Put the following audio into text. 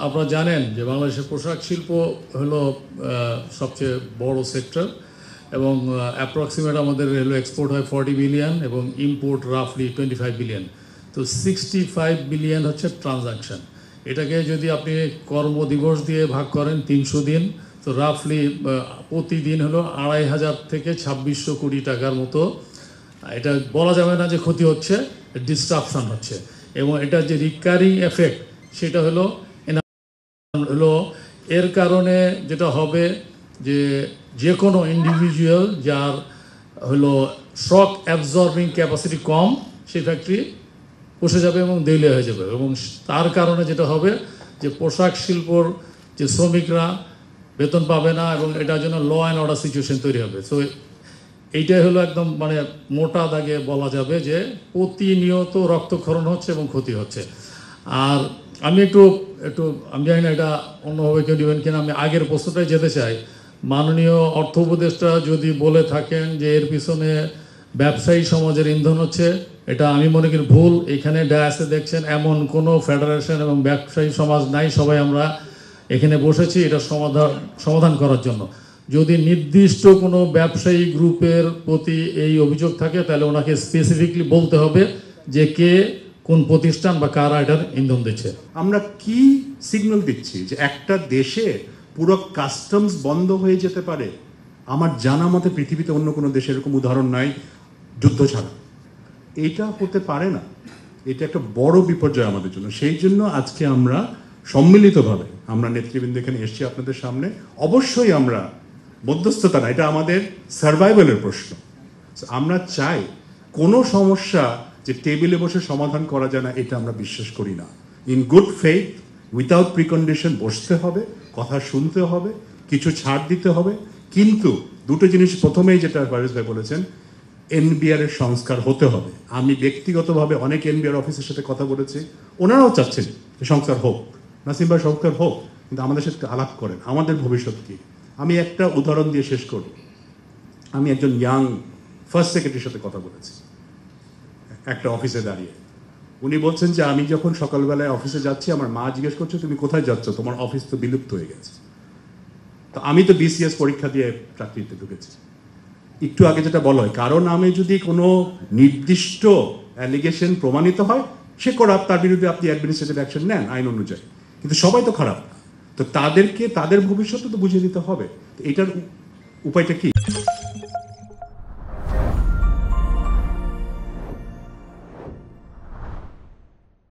আপনারা জানেন যে বাংলাদেশের পোশাক শিল্প হলো সবচেয়ে বড় সেক্টর এবং অ্যাপ্রক্সিমেট আমাদের হলো এক্সপোর্ট হয় 40 বিলিয়ন এবং ইম্পোর্ট রাফলি 25 বিলিয়ন। তো 65 বিলিয়ন হচ্ছে ট্রানজাকশন। এটাকে যদি আপনি কর্মদিবস দিয়ে ভাগ করেন 300 দিন, তো রাফলি প্রতিদিন হলো 2500 থেকে 2600 কোটি টাকার মতো। এটা বলা যাবে না যে ক্ষতি হচ্ছে, ডিস্ট্রাপশন হচ্ছে। এবং এটা যে রিকারিং এফেক্ট সেটা হলো এর কারণে যেটা হবে যে কোনো ইন্ডিভিজুয়াল যার হলো শক অ্যাবজর্বিং ক্যাপাসিটি কম, সেই ফ্যাক্টরি বসে যাবে এবং দেউলিয়া হয়ে যাবে। এবং তার কারণে যেটা হবে যে পোশাক শিল্পর যে শ্রমিকরা বেতন পাবে না এবং এটার জন্য ল অ্যান্ড অর্ডার সিচুয়েশন তৈরি হবে। সো এইটাই হলো একদম মানে মোটা দাগে বলা যাবে যে প্রতিনিয়ত রক্তক্ষরণ হচ্ছে এবং ক্ষতি হচ্ছে। আর আমি একটু আমি জানি না এটা অন্যভাবে কেউ নেবেন কিনা, আমি আগের প্রশ্নটাই যেতে চাই। মাননীয় অর্থ উপদেষ্টা যদি বলে থাকেন যে এর পিছনে ব্যবসায়ী সমাজের ইন্ধন হচ্ছে, এটা আমি মনে করি ভুল। এখানে ডায়াসে দেখছেন এমন কোনো ফেডারেশন এবং ব্যবসায়ী সমাজ নাই, সবাই আমরা এখানে বসেছি এটা সমাধান করার জন্য। যদি নির্দিষ্ট কোনো ব্যবসায়ী গ্রুপের প্রতি এই অভিযোগ থাকে তাহলে ওনাকে স্পেসিফিকলি বলতে হবে যে কে কোন প্রতিষ্ঠান বা কারা এটার ইন্ধন দিচ্ছে। আমরা কি সিগন্যাল দিচ্ছি যে একটা দেশে পুরো কাস্টমস বন্ধ হয়ে যেতে পারে? আমার জানা মতে পৃথিবীতে অন্য কোনো দেশে এরকম উদাহরণ নাই যুদ্ধ ছাড়া। এইটা হতে পারে না। এটা একটা বড় বিপর্যয় আমাদের জন্য। সেই জন্য আজকে আমরা সম্মিলিতভাবে আমরা নেতৃবৃন্দ এখানে এসেছি আপনাদের সামনে। অবশ্যই আমরা মধ্যস্থতা না, এটা আমাদের সার্ভাইভালের প্রশ্ন। আমরা চাই কোনো সমস্যা যে টেবিলে বসে সমাধান করা যায় না, এটা আমরা বিশ্বাস করি না। In good faith, without precondition বসতে হবে, কথা শুনতে হবে, কিছু ছাড় দিতে হবে। কিন্তু দুটো জিনিস প্রথমেই যেটা ফারিস ভাই বলেছেন, এনবিআর এর সংস্কার হতে হবে। আমি ব্যক্তিগতভাবে অনেক এনবিআর অফিসের সাথে কথা বলেছি, ওনারাও চাচ্ছেন যে সংস্কার হোক, নাসিম ভাই সংস্কার হোক, কিন্তু আমাদের সাথে আলাপ করেন আমাদের ভবিষ্যৎ কি। আমি একটা উদাহরণ দিয়ে শেষ করব। আমি একজন ইয়াং ফার্স্ট সেক্রেটারির সাথে কথা বলেছি একটা অফিসে দাঁড়িয়ে। উনি বলছেন যে আমি যখন সকালবেলায় অফিসে যাচ্ছি, আমার মা জিজ্ঞেস করছে তুমি কোথায় যাচ্ছ, তোমার অফিস তো বিলুপ্ত হয়ে গেছে। তো আমি তো বিসিএস পরীক্ষা দিয়ে চাকরিতে ঢুকেছি। একটু আগে যেটা বলা হয়, কারো নামে যদি কোনো নির্দিষ্ট অ্যালিগেশন প্রমাণিত হয়, সে করাপ, তার বিরুদ্ধে আপনি অ্যাডমিনিস্ট্রেটিভ অ্যাকশন নেন আইন অনুযায়ী। কিন্তু সবাই তো খারাপ না, তো তাদেরকে তাদের ভবিষ্যৎ তো বুঝিয়ে দিতে হবে। এটার উপায়টা কি?